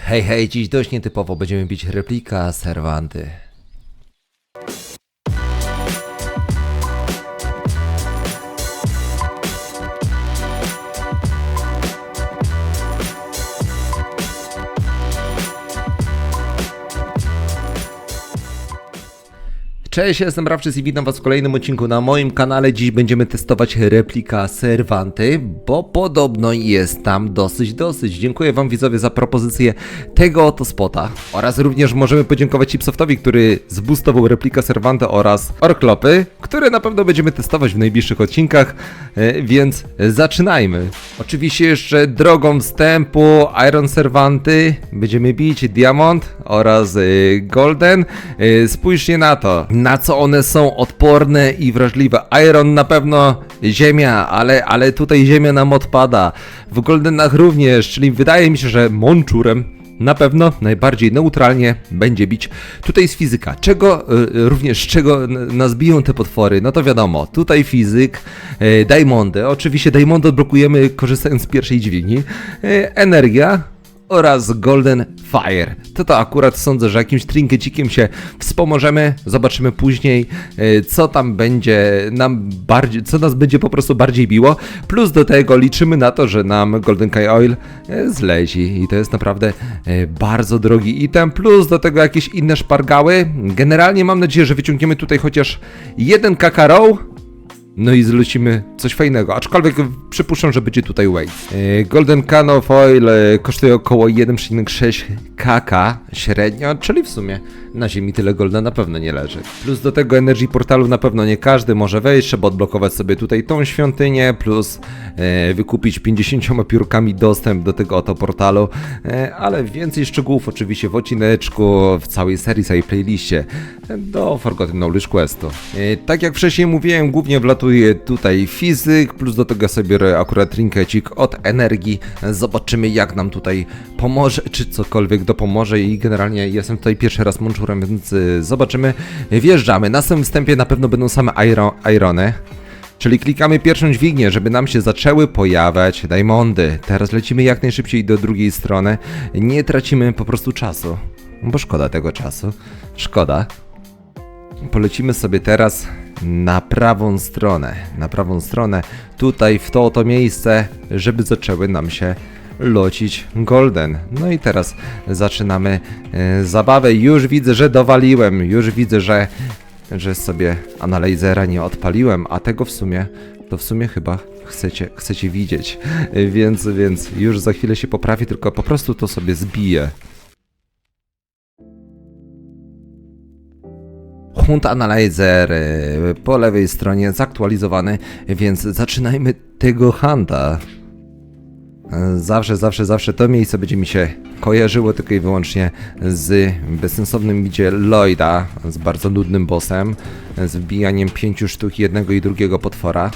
Hej, hej, dziś dość nietypowo będziemy bić replika Servanty. Cześć, jestem Rawczys i witam was w kolejnym odcinku na moim kanale. Dziś będziemy testować replika Servanty, bo podobno jest tam dosyć. Dziękuję wam widzowie za propozycję tego oto spota. Oraz również możemy podziękować Chipsoftowi, który zboostował replika Servanty oraz Orklopy, które na pewno będziemy testować w najbliższych odcinkach, więc zaczynajmy. Oczywiście jeszcze drogą wstępu Iron Servanty będziemy bić Diamond oraz Golden. Spójrzcie na to. Na co one są odporne i wrażliwe. Iron na pewno ziemia, ale tutaj ziemia nam odpada. W Goldenach również, czyli wydaje mi się, że Monczurem na pewno najbardziej neutralnie będzie bić. Tutaj jest fizyka. Z czego nas biją te potwory? No to wiadomo, tutaj fizyk, Diamondy. Oczywiście Diamondy odblokujemy korzystając z pierwszej dźwigni. Energia oraz Golden Fire. To akurat sądzę, że jakimś trinkecikiem się wspomożemy. Zobaczymy później, co tam będzie nam bardziej, co nas będzie po prostu bardziej biło. Plus do tego liczymy na to, że nam Golden Key Oil zleci i to jest naprawdę bardzo drogi item. Plus do tego jakieś inne szpargały. Generalnie mam nadzieję, że wyciągniemy tutaj chociaż jeden Kakaroo. No i zlecimy coś fajnego, aczkolwiek przypuszczam, że będzie tutaj weight. Golden Can of Oil kosztuje około 1,6 kk średnio, czyli w sumie na ziemi tyle golda na pewno nie leży. Plus do tego Energy Portalu na pewno nie każdy może wejść, trzeba odblokować sobie tutaj tą świątynię, plus wykupić 50 piórkami dostęp do tego oto portalu, ale więcej szczegółów oczywiście w odcineczku, w całej serii, całej playliście do Forgotten Knowledge Questu. Tak jak wcześniej mówiłem, głównie wlatuje tutaj fizyk, plus do tego sobie biorę akurat trinkecik od energii. Zobaczymy jak nam tutaj pomoże, czy cokolwiek dopomoże i generalnie jestem tutaj pierwszy raz Monczurem, więc zobaczymy. Wjeżdżamy. Na samym wstępie na pewno będą same irony. Czyli klikamy pierwszą dźwignię, żeby nam się zaczęły pojawiać Diamondy. Teraz lecimy jak najszybciej do drugiej strony. Nie tracimy po prostu czasu, bo szkoda tego czasu. Szkoda. Polecimy sobie teraz na prawą stronę, tutaj w to oto miejsce, żeby zaczęły nam się locić Golden. No i teraz zaczynamy zabawę. Już widzę, że dowaliłem, już widzę, że sobie Analyzera nie odpaliłem, a tego w sumie chyba chcecie widzieć, więc już za chwilę się poprawi, tylko po prostu to sobie zbiję. Hunt Analyzer po lewej stronie zaktualizowany, więc zaczynajmy tego hunta. Zawsze to miejsce będzie mi się kojarzyło tylko i wyłącznie z bezsensownym bicie Lloyda, z bardzo nudnym bossem, z wbijaniem 5 sztuk jednego i drugiego potwora.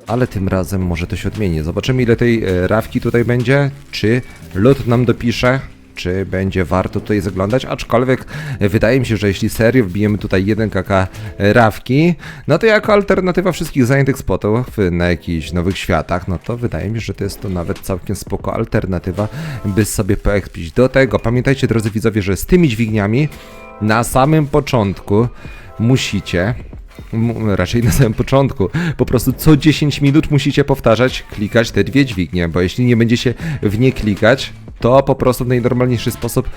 Ale tym razem może to się odmieni. Zobaczymy ile tej rawki tutaj będzie, czy lód nam dopisze, czy będzie warto tutaj zaglądać, aczkolwiek wydaje mi się, że jeśli serio wbijemy tutaj 1 kk rawki, no to jako alternatywa wszystkich zajętych spotów na jakichś nowych światach, no to wydaje mi się, że to jest to nawet całkiem spoko alternatywa, by sobie poekspić. Do tego pamiętajcie drodzy widzowie, że z tymi dźwigniami na samym początku musicie, raczej na samym początku, po prostu co 10 minut musicie powtarzać, klikać te dwie dźwignie, bo jeśli nie będziecie w nie klikać, to po prostu w najnormalniejszy sposób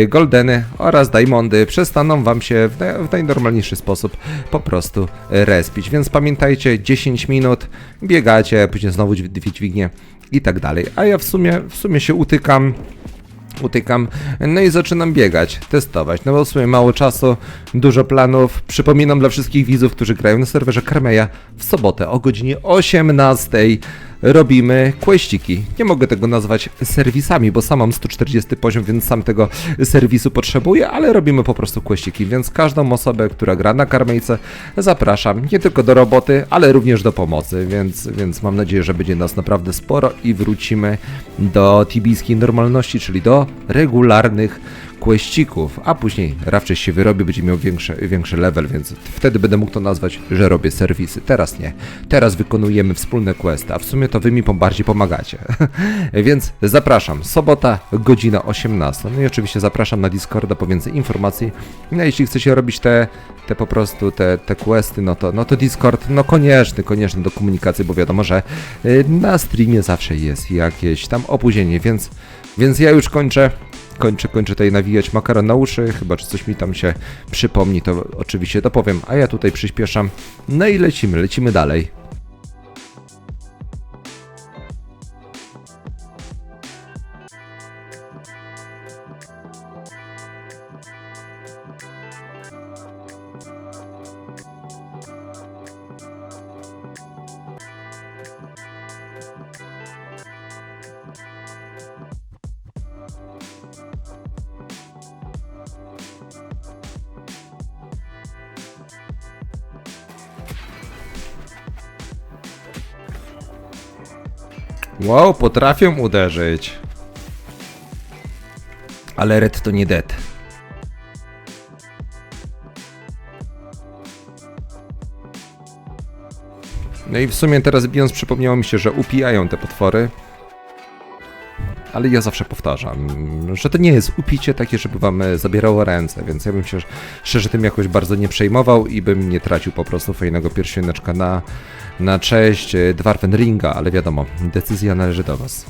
Goldeny oraz Diamondy przestaną wam się w najnormalniejszy sposób po prostu respić. Więc pamiętajcie, 10 minut biegacie, później znowu dwie dźwignie i tak dalej. A ja w sumie się utykam, no i zaczynam biegać, testować, no bo w sumie mało czasu, dużo planów. Przypominam dla wszystkich widzów, którzy grają na serwerze Karmeja, w sobotę o godzinie 18 robimy questyki. Nie mogę tego nazwać serwisami, bo sam mam 140 poziom, więc sam tego serwisu potrzebuję, ale robimy po prostu questyki, więc każdą osobę, która gra na Karmejce, zapraszam nie tylko do roboty, ale również do pomocy, więc mam nadzieję, że będzie nas naprawdę sporo i wrócimy do tibijskiej normalności, czyli do regularnych questików, a później Rawczyś się wyrobi, będzie miał większy level, więc wtedy będę mógł to nazwać, że robię serwisy. Teraz nie. Teraz wykonujemy wspólne questy, a w sumie to wy mi bardziej pomagacie. Więc zapraszam, sobota, godzina 18. No i oczywiście zapraszam na Discorda po więcej informacji. No jeśli chcecie robić te po prostu te questy, no to Discord, no konieczny do komunikacji, bo wiadomo, że na streamie zawsze jest jakieś tam opóźnienie, więc ja już kończę tutaj nawijać makaron na uszy, chyba że coś mi tam się przypomni, to oczywiście dopowiem, a ja tutaj przyspieszam, no i lecimy dalej. Wow, potrafią uderzyć. Ale red to nie dead. No i w sumie teraz bijąc przypomniało mi się, że upijają te potwory. Ale ja zawsze powtarzam, że to nie jest upicie takie, żeby wam zabierało ręce, więc ja bym się szczerze tym jakoś bardzo nie przejmował i bym nie tracił po prostu fajnego pierścioneczka na cześć Dwarfenringa, ale wiadomo, decyzja należy do was.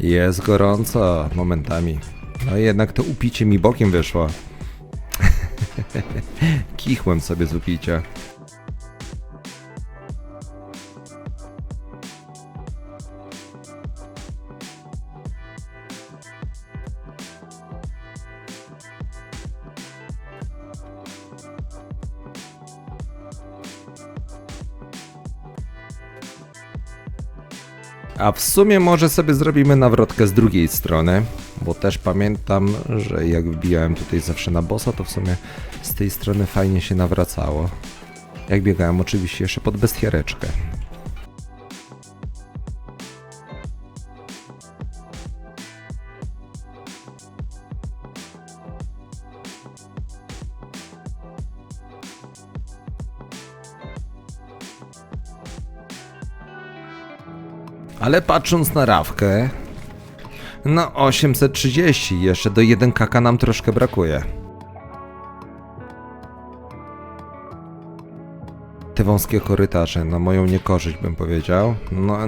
Jest gorąco momentami. No jednak to upicie mi bokiem wyszło. Kichłem sobie z upicia. A w sumie może sobie zrobimy nawrotkę z drugiej strony, bo też pamiętam, że jak wbijałem tutaj zawsze na bossa, to w sumie z tej strony fajnie się nawracało. Jak biegałem oczywiście jeszcze pod bestiareczkę. Ale patrząc na Rawkę, no 830, jeszcze do 1 kaka nam troszkę brakuje. Te wąskie korytarze, no moją niekorzyść bym powiedział.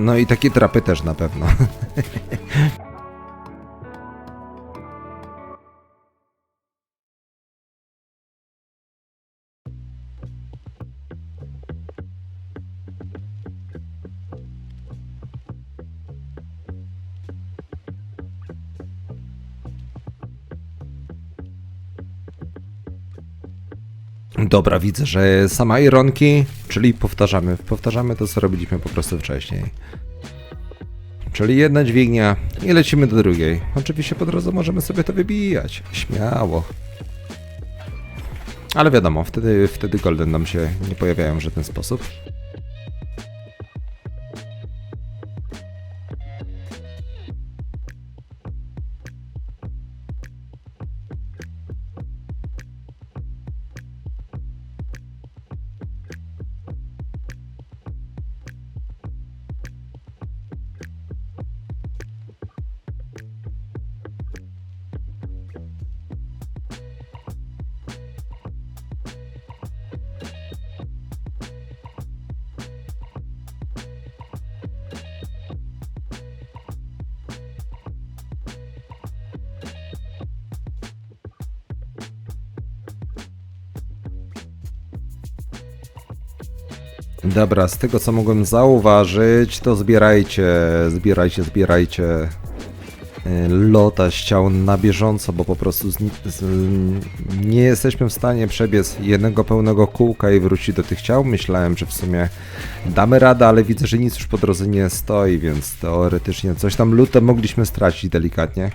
No i takie trapy też na pewno. Dobra, widzę, że same ironki, czyli powtarzamy to, co robiliśmy po prostu wcześniej. Czyli jedna dźwignia i lecimy do drugiej. Oczywiście po drodze możemy sobie to wybijać, śmiało. Ale wiadomo, wtedy golden nam się nie pojawiają w żaden sposób. Dobra, z tego co mogłem zauważyć, to zbierajcie lota ściał na bieżąco, bo po prostu nie jesteśmy w stanie przebiec jednego pełnego kółka i wrócić do tych ciał. Myślałem, że w sumie damy radę, ale widzę, że nic już po drodze nie stoi, więc teoretycznie coś tam lutem mogliśmy stracić delikatnie.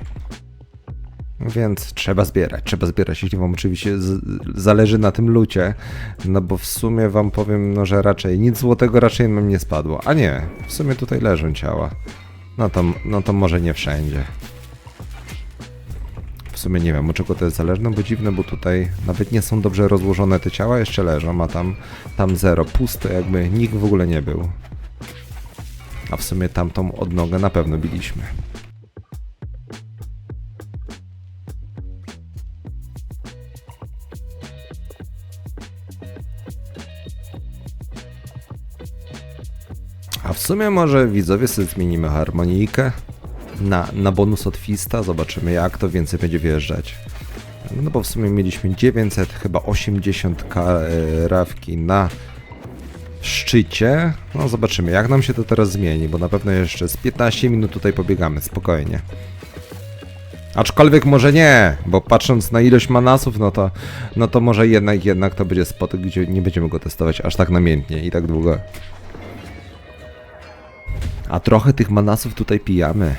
Więc trzeba zbierać, jeśli wam oczywiście zależy na tym lucie, no bo w sumie wam powiem, no że raczej nic złotego raczej nam nie spadło, a nie, w sumie tutaj leżą ciała, no to może nie wszędzie. W sumie nie wiem, od czego to jest zależne, bo dziwne, bo tutaj nawet nie są dobrze rozłożone te ciała, jeszcze leżą, a tam zero, pusto, jakby nikt w ogóle nie był. A w sumie tamtą odnogę na pewno biliśmy. A w sumie może widzowie sobie zmienimy harmonijkę na bonus od Fista, zobaczymy jak to więcej będzie wjeżdżać. No bo w sumie mieliśmy 900, chyba 80 rawki na szczycie. No zobaczymy jak nam się to teraz zmieni, bo na pewno jeszcze z 15 minut tutaj pobiegamy, spokojnie. Aczkolwiek może nie, bo patrząc na ilość manasów, no to może jednak to będzie spot, gdzie nie będziemy go testować aż tak namiętnie i tak długo. A trochę tych manasów tutaj pijamy.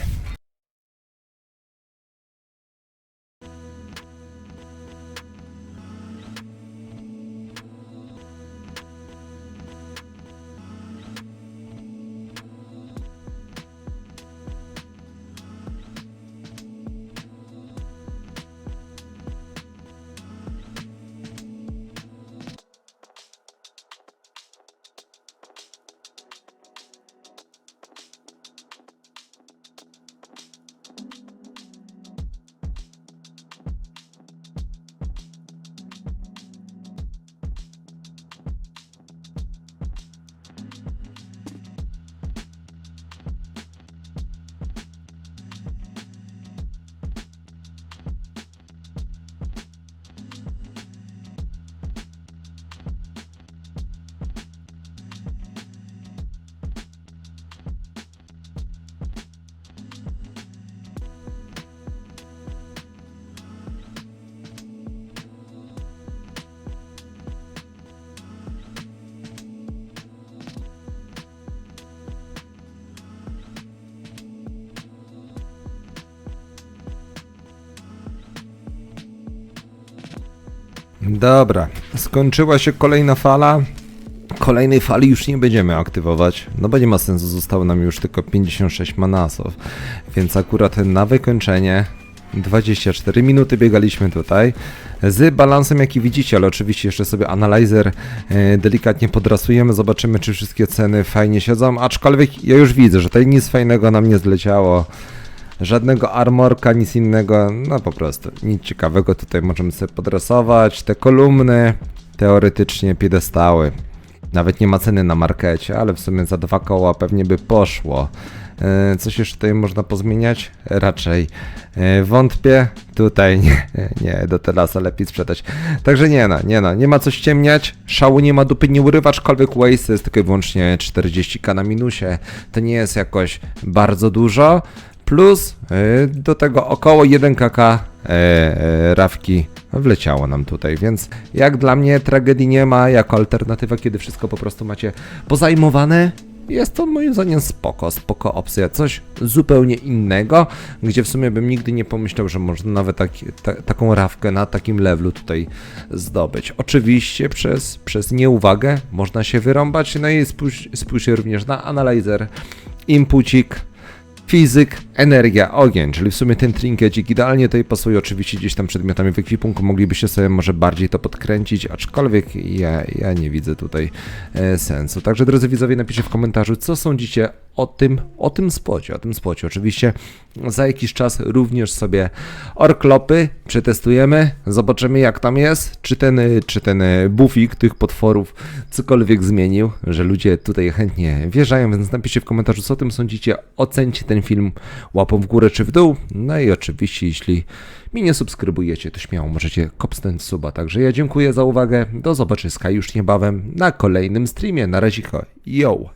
Dobra, skończyła się kolejna fala. Kolejnej fali już nie będziemy aktywować, no bo nie ma sensu, zostało nam już tylko 56 manasów. Więc akurat na wykończenie 24 minuty biegaliśmy tutaj z balansem jaki widzicie, ale oczywiście jeszcze sobie Analyzer delikatnie podrasujemy, zobaczymy czy wszystkie ceny fajnie siedzą, aczkolwiek ja już widzę, że tutaj nic fajnego nam nie zleciało. Żadnego armorka, nic innego, no po prostu nic ciekawego. Tutaj możemy sobie podrasować te kolumny, teoretycznie piedestały. Nawet nie ma ceny na markecie, ale w sumie za 2 koła pewnie by poszło. Coś jeszcze tutaj można pozmieniać? Raczej wątpię. Tutaj nie, do Telasa lepiej sprzedać. Także nie ma co ściemniać. Szału nie ma, dupy nie urywa, aczkolwiek waste jest tylko i wyłącznie 40k na minusie. To nie jest jakoś bardzo dużo. Plus do tego około 1 kk rawki wleciało nam tutaj, więc jak dla mnie tragedii nie ma, jako alternatywa, kiedy wszystko po prostu macie pozajmowane, jest to moim zdaniem spoko opcja, coś zupełnie innego, gdzie w sumie bym nigdy nie pomyślał, że można nawet taką rawkę na takim levelu tutaj zdobyć. Oczywiście przez nieuwagę można się wyrąbać, no i spójrzcie również na Analyzer, impucik, fizyk, energia, ogień, czyli w sumie ten trinkecik idealnie tutaj pasuje, oczywiście gdzieś tam przedmiotami w ekwipunku moglibyście sobie może bardziej to podkręcić, aczkolwiek ja nie widzę tutaj sensu. Także drodzy widzowie, napiszcie w komentarzu, co sądzicie o tym spocie. Oczywiście za jakiś czas również sobie orklopy przetestujemy, zobaczymy jak tam jest, czy ten bufik tych potworów cokolwiek zmienił, że ludzie tutaj chętnie wjeżdżają, więc napiszcie w komentarzu, co o tym sądzicie, ocencie ten film łapą w górę czy w dół, no i oczywiście jeśli mnie nie subskrybujecie, to śmiało możecie kopsnąć suba. Także ja dziękuję za uwagę, do zobaczyska już niebawem na kolejnym streamie, na razie, yo!